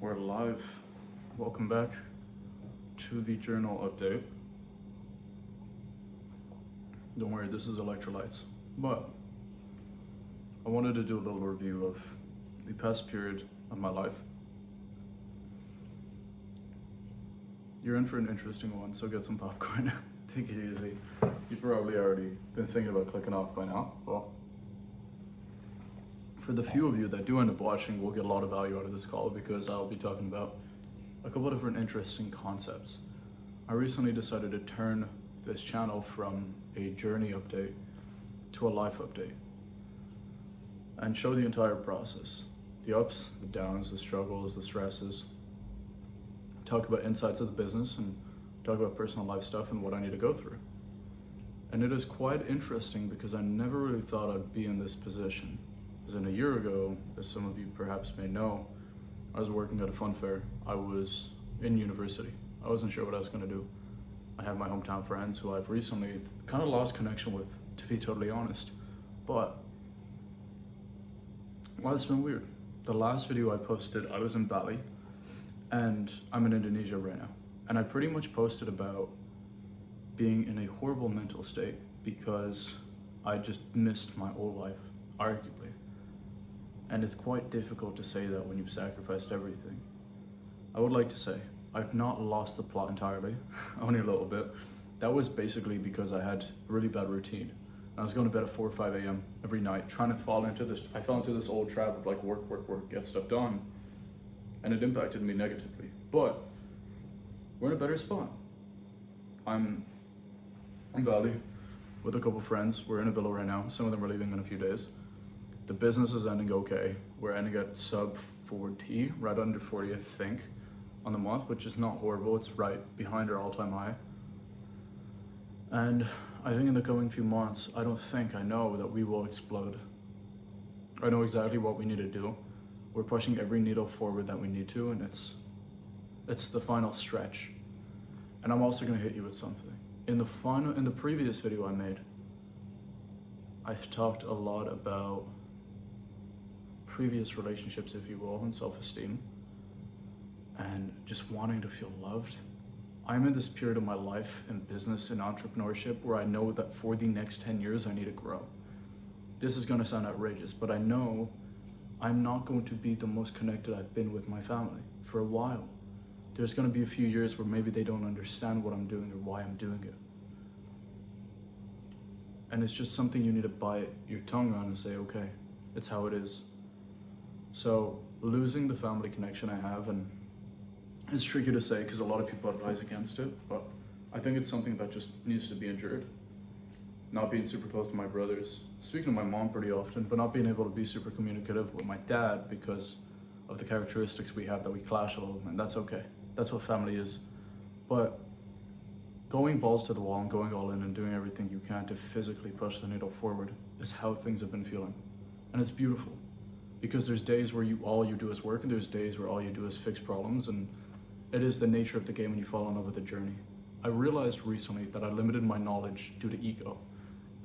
We're live. Welcome back to the journal update. Don't worry, this is electrolytes. But I wanted to do a little review of the past period of my life. You're in for an interesting one, so get some popcorn. Take it easy. You've probably already been thinking about clicking off by now. Well, for the few of you that do end up watching, we'll get a lot of value out of this call because I'll be talking about a couple of different interesting concepts. I recently decided to turn this channel from a journey update to a life update and show the entire process, the ups, the downs, the struggles, the stresses, talk about insights of the business and talk about personal life stuff and what I need to go through. And it is quite interesting because I never really thought I'd be in this position. As in a year ago, as some of you perhaps may know, I was working at a fun fair. I was in university. I wasn't sure what I was going to do. I have my hometown friends who I've recently kind of lost connection with, to be totally honest. But, well, it's been weird. The last video I posted, I was in Bali, and I'm in Indonesia right now. And I pretty much posted about being in a horrible mental state because I just missed my old life, arguably. And it's quite difficult to say that when you've sacrificed everything. I would like to say, I've not lost the plot entirely, only a little bit. That was basically because I had a really bad routine. I was going to bed at 4 or 5 a.m. every night, trying to fall into this, I fell into this old trap of like work, get stuff done. And it impacted me negatively. But we're in a better spot. I'm in Bali with a couple friends. We're in a villa right now. Some of them are leaving in a few days. The business is ending okay. We're ending at sub 40, right under 40, I think, on the month, which is not horrible. It's right behind our all-time high. And I think in the coming few months, I know that we will explode. I know exactly what we need to do. We're pushing every needle forward that we need to, and it's the final stretch. And I'm also gonna hit you with something. In the previous video I made, I talked a lot about previous relationships, if you will, and self-esteem, and just wanting to feel loved. I'm in this period of my life in business and entrepreneurship where I know that for the next 10 years, I need to grow. This is gonna sound outrageous, but I know I'm not going to be the most connected I've been with my family for a while. There's gonna be a few years where maybe they don't understand what I'm doing or why I'm doing it. And it's just something you need to bite your tongue on and say, okay, it's how it is. So losing the family connection I have, and it's tricky to say because a lot of people advise against it, but I think it's something that just needs to be endured. Not being super close to my brothers, speaking to my mom pretty often, but not being able to be super communicative with my dad because of the characteristics we have that we clash a little, and that's okay. That's what family is. But going balls to the wall and going all in and doing everything you can to physically push the needle forward is how things have been feeling. And it's beautiful because there's days where all you do is work and there's days where all you do is fix problems, and it is the nature of the game when you fall in love with the journey. I realized recently that I limited my knowledge due to ego,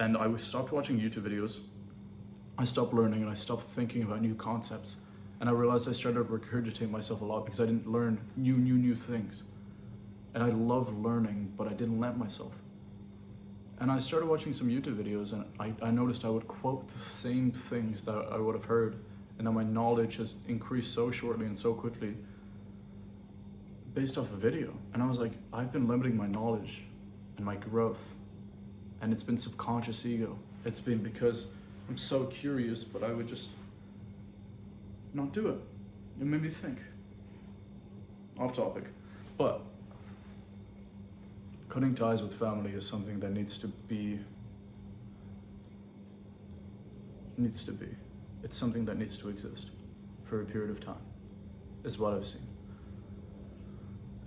and I stopped watching YouTube videos, I stopped learning, and I stopped thinking about new concepts. And I realized I started to regurgitate myself a lot because I didn't learn new things. And I love learning, but I didn't let myself. And I started watching some YouTube videos, and I noticed I would quote the same things that I would have heard, and that my knowledge has increased so shortly and so quickly based off a video. And I was like, I've been limiting my knowledge and my growth, and it's been subconscious ego. It's been because I'm so curious, but I would just not do it. It made me think. Off topic. But cutting ties with family is something that needs to be. It's something that needs to exist for a period of time, is what I've seen.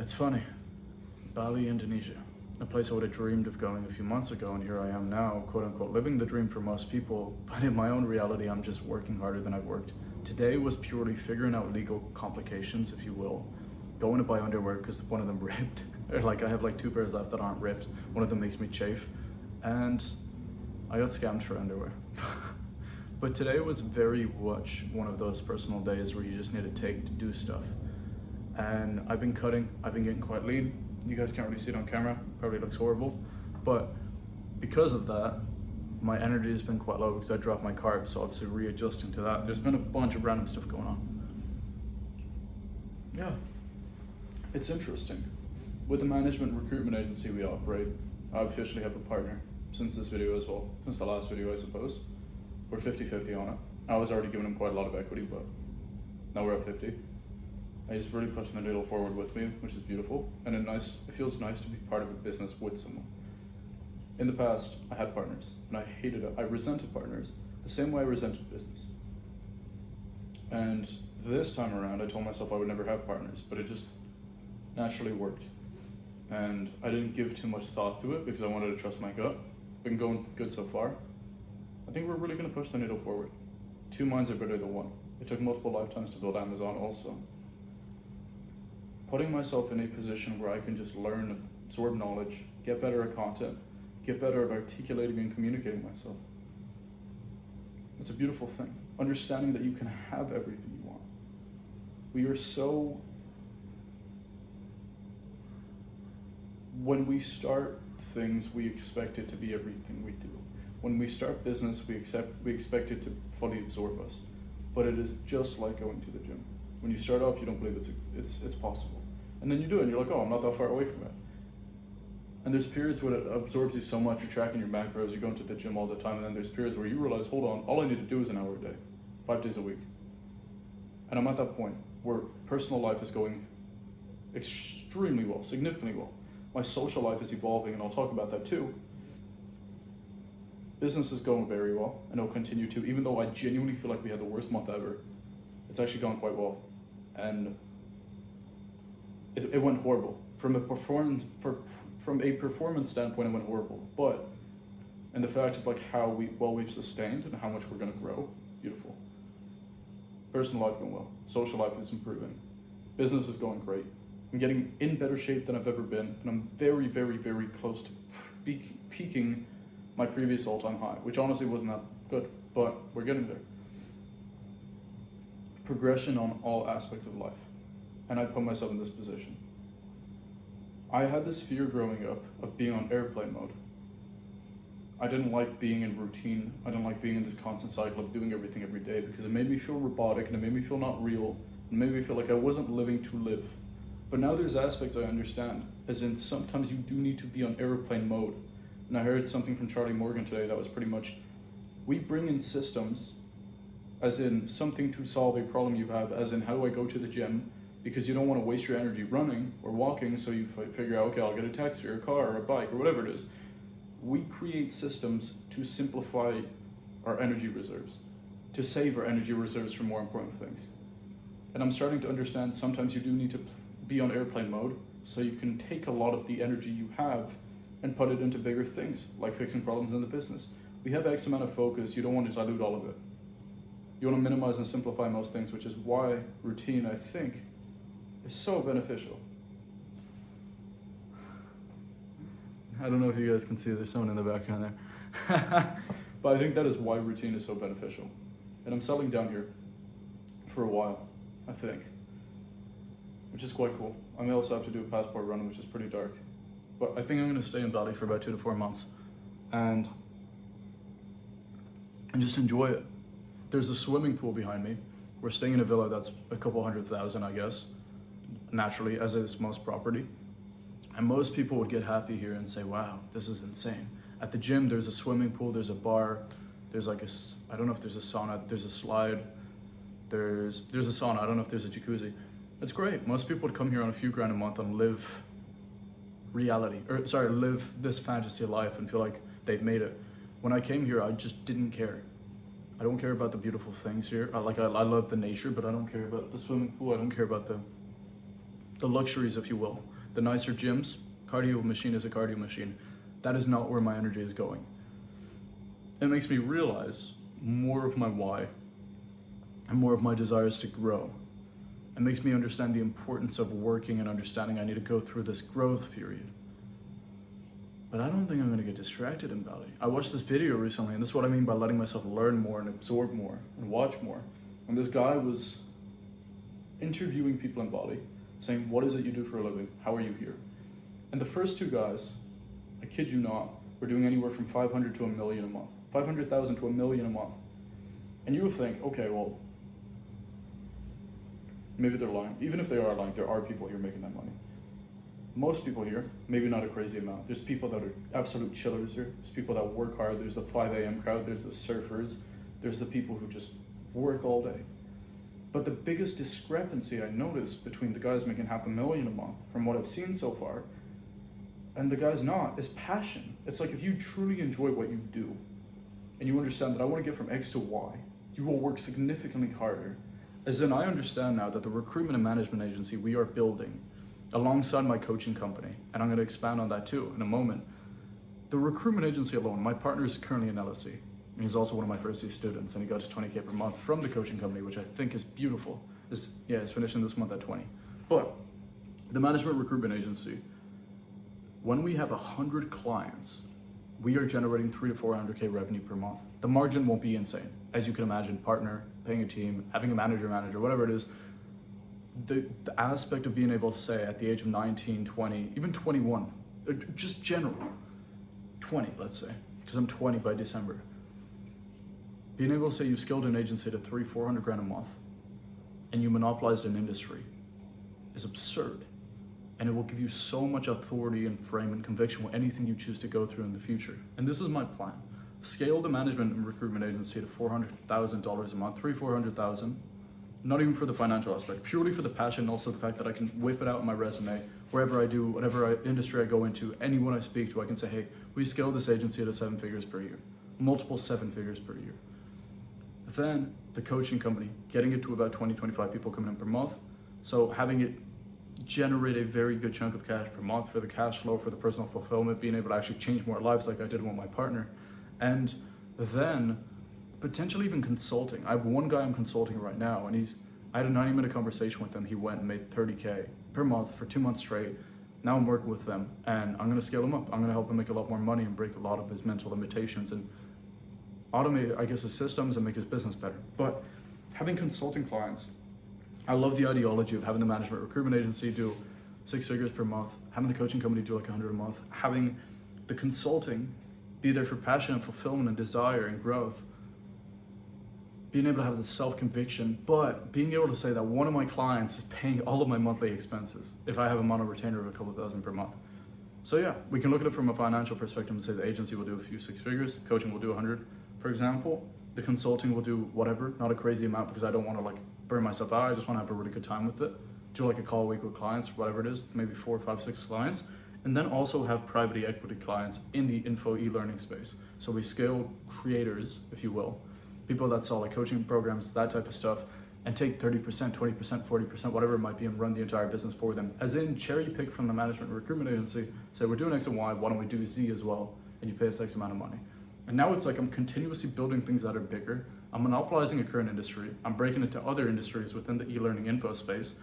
It's funny. Bali, Indonesia, a place I would have dreamed of going a few months ago, and here I am now, quote unquote, living the dream for most people, but in my own reality, I'm just working harder than I've worked. Today was purely figuring out legal complications, if you will. Going to buy underwear because one of them ripped. Or like I have like 2 pairs left that aren't ripped. One of them makes me chafe. And I got scammed for underwear. But today was very much one of those personal days where you just need to take to do stuff. and I've been cutting, I've been getting quite lean. You guys can't really see it on camera, probably looks horrible, but because of that, my energy has been quite low because I dropped my carbs, so obviously readjusting to that. There's been a bunch of random stuff going on. Yeah, it's interesting. With the management recruitment agency we operate, I officially have a partner since this video as well, since the last video I suppose. We're 50-50 on it. I was already giving him quite a lot of equity, but now we're at 50. And he's really pushing the needle forward with me, which is beautiful. And it feels nice to be part of a business with someone. In the past, I had partners, and I hated it. I resented partners the same way I resented business. And this time around, I told myself I would never have partners, but it just naturally worked. And I didn't give too much thought to it because I wanted to trust my gut. Been going good so far. I think we're really going to push the needle forward. 2 minds are better than one. It took multiple lifetimes to build Amazon also. Putting myself in a position where I can just learn, absorb knowledge, get better at content, get better at articulating and communicating myself. It's a beautiful thing. Understanding that you can have everything you want. We are so... When we start things, we expect it to be everything we do. When we start business, we expect it to fully absorb us. But it is just like going to the gym. When you start off, you don't believe it's possible. And then you do it, and you're like, oh, I'm not that far away from it. And there's periods when it absorbs you so much, you're tracking your macros, you're going to the gym all the time, and then there's periods where you realize, hold on, all I need to do is an hour a day, 5 days a week. And I'm at that point where personal life is going extremely well, significantly well. My social life is evolving, and I'll talk about that too. Business is going very well, and it'll continue to, even though I genuinely feel like we had the worst month ever. It's actually gone quite well. And it went horrible. From a performance standpoint, it went horrible. But, and the fact of like how we've sustained and how much we're gonna grow, beautiful. Personal life going well. Social life is improving. Business is going great. I'm getting in better shape than I've ever been, and I'm very, very, very close to peaking my previous all-time high, which honestly wasn't that good, but we're getting there. Progression on all aspects of life, and I put myself in this position. I had this fear growing up of being on airplane mode. I didn't like being in routine. I didn't like being in this constant cycle of doing everything every day because it made me feel robotic and it made me feel not real. It made me feel like I wasn't living to live. But now there's aspects I understand, as in sometimes you do need to be on airplane mode. And I heard something from Charlie Morgan today that was pretty much, we bring in systems, as in something to solve a problem you have, as in how do I go to the gym, because you don't want to waste your energy running or walking, so you figure out, okay, I'll get a taxi or a car or a bike or whatever it is. We create systems to simplify our energy reserves, to save our energy reserves for more important things. And I'm starting to understand sometimes you do need to be on airplane mode so you can take a lot of the energy you have and put it into bigger things, like fixing problems in the business. We have X amount of focus, you don't want to dilute all of it. You want to minimize and simplify most things, which is why routine, I think, is so beneficial. I don't know if you guys can see, there's someone in the background there. But I think that is why routine is so beneficial. And I'm settling down here for a while, I think, which is quite cool. I may also have to do a passport run, which is pretty dark. But I think I'm going to stay in Bali for about 2 to 4 months and just enjoy it. There's a swimming pool behind me. We're staying in a villa that's a couple $100,000, I guess, naturally, as is most property. And most people would get happy here and say, wow, this is insane. At the gym, there's a swimming pool, there's a bar, there's like I don't know if there's a sauna, there's a slide, there's a sauna, I don't know if there's a jacuzzi. It's great. Most people would come here on a few grand a month and live this fantasy life and feel like they've made it. When I came here, I just didn't care. I don't care about the beautiful things here. I love the nature, but I don't care about the swimming pool. I don't care about the luxuries, if you will. The nicer gyms, cardio machine is a cardio machine. That is not where my energy is going. It makes me realize more of my why and more of my desires to grow. It makes me understand the importance of working and understanding I need to go through this growth period. But I don't think I'm going to get distracted in Bali. I watched this video recently, and this is what I mean by letting myself learn more and absorb more and watch more. And this guy was interviewing people in Bali, saying, what is it you do for a living? How are you here? And the first two guys, I kid you not, were doing anywhere from 500 to a million a month. 500,000 to a million a month. And you would think, okay, well, maybe they're lying. Even if they are lying, there are people here making that money. Most people here, maybe not a crazy amount. There's people that are absolute chillers here. There's people that work hard. There's the 5 a.m. crowd. There's the surfers. There's the people who just work all day. But the biggest discrepancy I noticed between the guys making $500,000 a month, from what I've seen so far, and the guys not, is passion. It's like if you truly enjoy what you do, and you understand that I want to get from X to Y, you will work significantly harder. As in, I understand now that the recruitment and management agency we are building alongside my coaching company, and I'm going to expand on that too in a moment. The recruitment agency alone, my partner is currently in LSE, and he's also one of my first 2 students, and he got to 20K per month from the coaching company, which I think is beautiful. He's finishing this month at 20. But the management recruitment agency, when we have 100 clients, we are generating 300 to 400K revenue per month. The margin won't be insane. As you can imagine, partner, paying a team, having a manager, whatever it is, the aspect of being able to say at the age of 19, 20, even 21, just general, 20, let's say, because I'm 20 by December. Being able to say you scaled an agency to 300-400 grand a month and you monopolized an industry is absurd. And it will give you so much authority and frame and conviction with anything you choose to go through in the future. And this is my plan. Scale the management and recruitment agency to $400,000 a month, 300-400,000. Not even for the financial aspect, purely for the passion, and also the fact that I can whip it out in my resume, wherever I do, whatever industry I go into, anyone I speak to, I can say, hey, we scaled this agency to 7 figures per year, multiple 7 figures per year. Then the coaching company, getting it to about 20, 25 people coming in per month. So having it generate a very good chunk of cash per month for the cash flow, for the personal fulfillment, being able to actually change more lives like I did with my partner. And then potentially even consulting. I have one guy I'm consulting right now, and I had a 90-minute conversation with him. He went and made 30K per month for 2 months straight. Now I'm working with them, and I'm gonna scale him up. I'm gonna help him make a lot more money and break a lot of his mental limitations and automate, I guess, his systems and make his business better. But having consulting clients, I love the ideology of having the management recruitment agency do 6 figures per month, having the coaching company do like 100 a month, having the consulting be there for passion and fulfillment and desire and growth, being able to have the self-conviction, but being able to say that one of my clients is paying all of my monthly expenses if I have him on a retainer of a couple thousand per month. So yeah, we can look at it from a financial perspective and say the agency will do a few 6 figures, coaching will do 100, for example. The consulting will do whatever, not a crazy amount, because I don't want to like burn myself out. I just want to have a really good time with it. Do like a call a week with clients, whatever it is, maybe 4, 5, 6 clients. And then also have private equity clients in the info e-learning space. So we scale creators, if you will, people that sell like coaching programs, that type of stuff, and take 30%, 20%, 40%, whatever it might be, and run the entire business for them. As in cherry pick from the management recruitment agency, say we're doing X and Y, why don't we do Z as well? And you pay us X amount of money. And now it's like I'm continuously building things that are bigger. I'm monopolizing a current industry. I'm breaking into other industries within the e-learning info space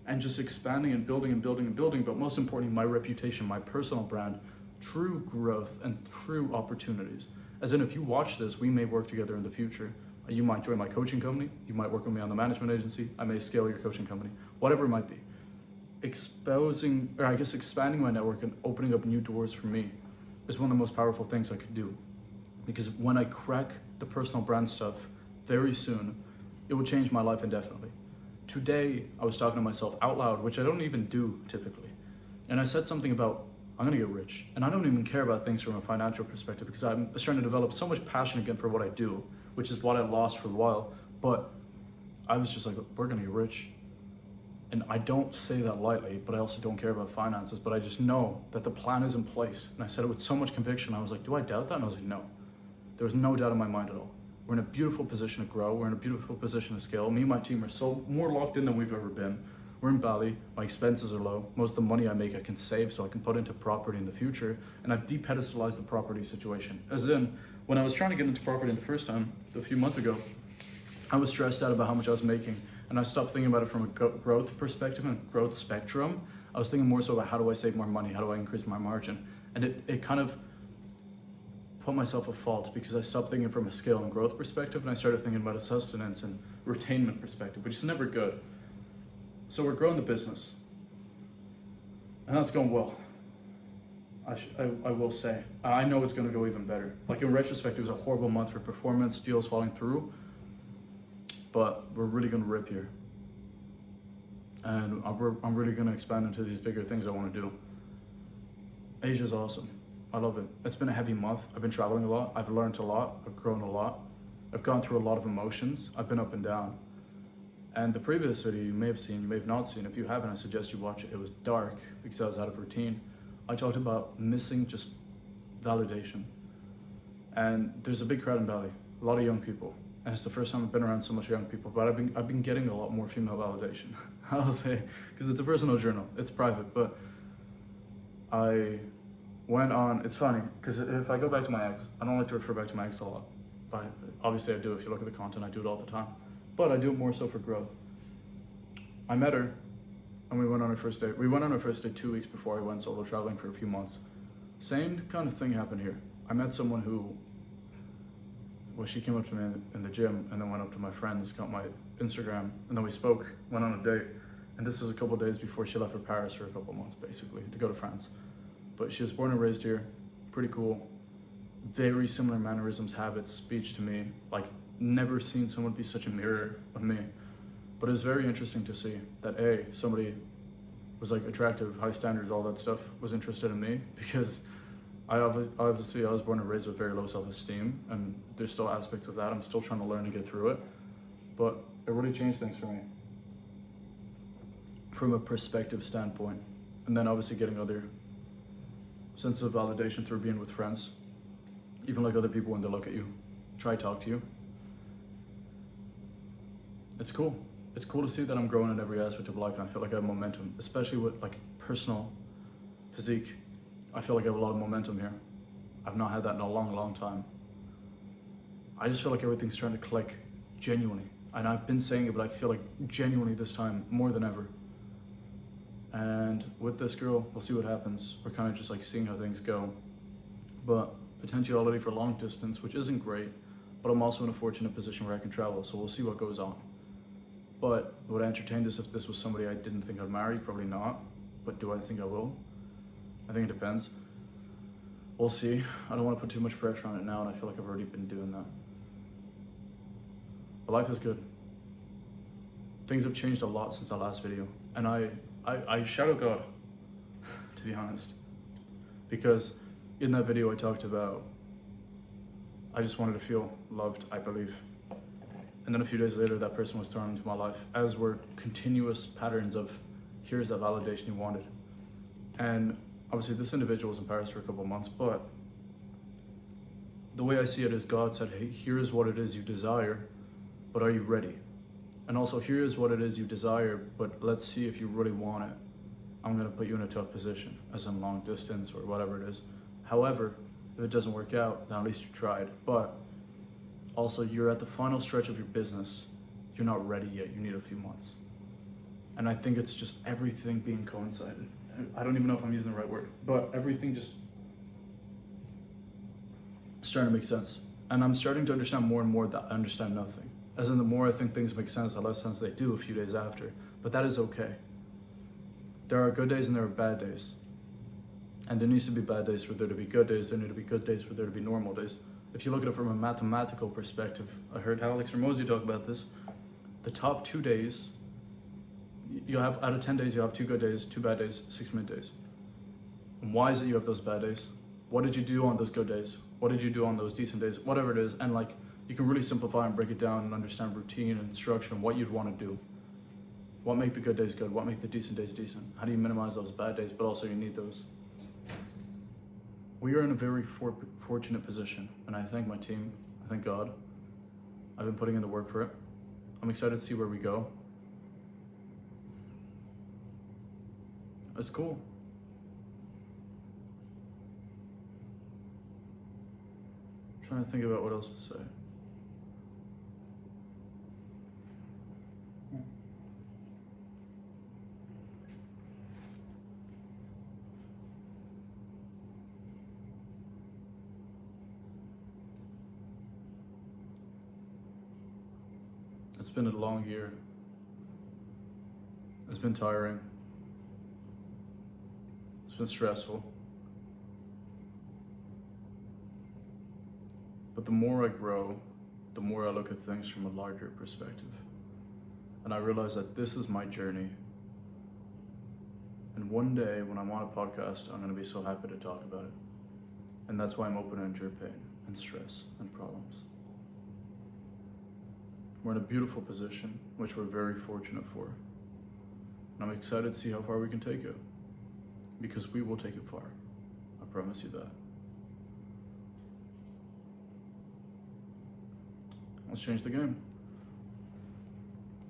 and just expanding and building and building and building. But most importantly, my reputation, my personal brand, true growth and true opportunities. As in, if you watch this, we may work together in the future. You might join my coaching company. You might work with me on the management agency. I may scale your coaching company, whatever it might be. Expanding my network and opening up new doors for me is one of the most powerful things I could do. Because when I crack the personal brand stuff very soon, it will change my life indefinitely. Today, I was talking to myself out loud, which I don't even do typically. And I said something about, I'm gonna get rich. And I don't even care about things from a financial perspective because I'm starting to develop so much passion again for what I do, which is what I lost for a while. But I was just like, we're gonna get rich. And I don't say that lightly, but I also don't care about finances, but I just know that the plan is in place. And I said it with so much conviction. I was like, do I doubt that? And I was like, no. There was no doubt in my mind at all. We're in a beautiful position to grow. We're in a beautiful position to scale. Me and my team are so more locked in than we've ever been. We're in Bali. My expenses are low. Most of the money I make I can save so I can put into property in the future. And I've de-pedestalized the property situation. As in, when I was trying to get into property the first time, a few months ago, I was stressed out about how much I was making. And I stopped thinking about it from a growth perspective and growth spectrum. I was thinking more so about how do I save more money? How do I increase my margin? And it kind of put myself at fault because I stopped thinking from a scale and growth perspective and I started thinking about a sustenance and retainment perspective, which is never good. So we're growing the business. And that's going well. I will say. I know it's going to go even better. Like in retrospect, it was a horrible month for performance, deals falling through, but we're really going to rip here. And I'm really going to expand into these bigger things I want to do. Asia's awesome. I love it. It's been a heavy month. I've been traveling a lot. I've learned a lot. I've grown a lot. I've gone through a lot of emotions. I've been up and down. And the previous video you may have seen, you may have not seen. If you haven't, I suggest you watch it. It was dark because I was out of routine. I talked about missing just validation. And there's a big crowd in Bali, a lot of young people. And it's the first time I've been around so much young people, but I've been getting a lot more female validation. I'll say, because it's a personal journal, it's private, but I went on, it's funny, because if I go back to my ex, I don't like to refer back to my ex a lot. But obviously I do, if you look at the content, I do it all the time. But I do it more so for growth. I met her, and we went on our first date. We went on our first date 2 weeks before I went solo traveling for a few months. Same kind of thing happened here. I met someone who, well, she came up to me in the gym and then went up to my friends, got my Instagram, and then we spoke, went on a date. And this was a couple of days before she left for Paris for a couple of months, basically, to go to France. But she was born and raised here, pretty cool. Very similar mannerisms, habits, speech to me. Like, never seen someone be such a mirror of me. But it was very interesting to see that somebody was like attractive, high standards, all that stuff, was interested in me, because I obviously was born and raised with very low self-esteem, and there's still aspects of that. I'm still trying to learn to get through it, but it really changed things for me from a perspective standpoint. And then obviously getting other sense of validation through being with friends, even like other people when they look at you, try to talk to you. It's cool. It's cool to see that I'm growing in every aspect of life, and I feel like I have momentum, especially with like personal physique. I feel like I have a lot of momentum here. I've not had that in a long, long time. I just feel like everything's starting to click genuinely. And I've been saying it, but I feel like genuinely this time more than ever. And with this girl, we'll see what happens. We're kind of just like seeing how things go. But potentiality for long distance, which isn't great, but I'm also in a fortunate position where I can travel, so we'll see what goes on. But would I entertain this if this was somebody I didn't think I'd marry? Probably not. But do I think I will? I think it depends. We'll see. I don't want to put too much pressure on it now, and I feel like I've already been doing that. But life is good. Things have changed a lot since that last video. And I shout out God, to be honest. Because in that video I talked about, I just wanted to feel loved, I believe. And then a few days later, that person was thrown into my life, as were continuous patterns of, here's that validation you wanted. And obviously this individual was in Paris for a couple of months, but the way I see it is God said, hey, here's what it is you desire, but are you ready? And also, here's what it is you desire, but let's see if you really want it. I'm gonna put you in a tough position, as in long distance or whatever it is. However, if it doesn't work out, then at least you tried. But also, you're at the final stretch of your business. You're not ready yet, you need a few months. And I think it's just everything being coincided. I don't even know if I'm using the right word, but everything just starting to make sense. And I'm starting to understand more and more that I understand nothing. As in, the more I think things make sense, the less sense they do a few days after. But that is okay. There are good days and there are bad days. And there needs to be bad days for there to be good days. There need to be good days for there to be normal days. If you look at it from a mathematical perspective, I heard Alex Ramosi talk about this. The top 2 days, you have, out of 10 days, you have 2 good days, 2 bad days, 6 mid days. And why is it you have those bad days? What did you do on those good days? What did you do on those decent days? Whatever it is. And like, you can really simplify and break it down and understand routine and structure and what you'd want to do. What make the good days good? What make the decent days decent? How do you minimize those bad days, but also you need those? We are in a very fortunate position, and I thank my team, I thank God. I've been putting in the work for it. I'm excited to see where we go. It's cool. I'm trying to think about what else to say. It's been a long year. It's been tiring. been stressful. But the more I grow, the more I look at things from a larger perspective. And I realize that this is my journey. And one day when I'm on a podcast, I'm going to be so happy to talk about it. And that's why I'm open to endure pain and stress and problems. We're in a beautiful position, which we're very fortunate for. And I'm excited to see how far we can take it. Because we will take it far. I promise you that. Let's change the game.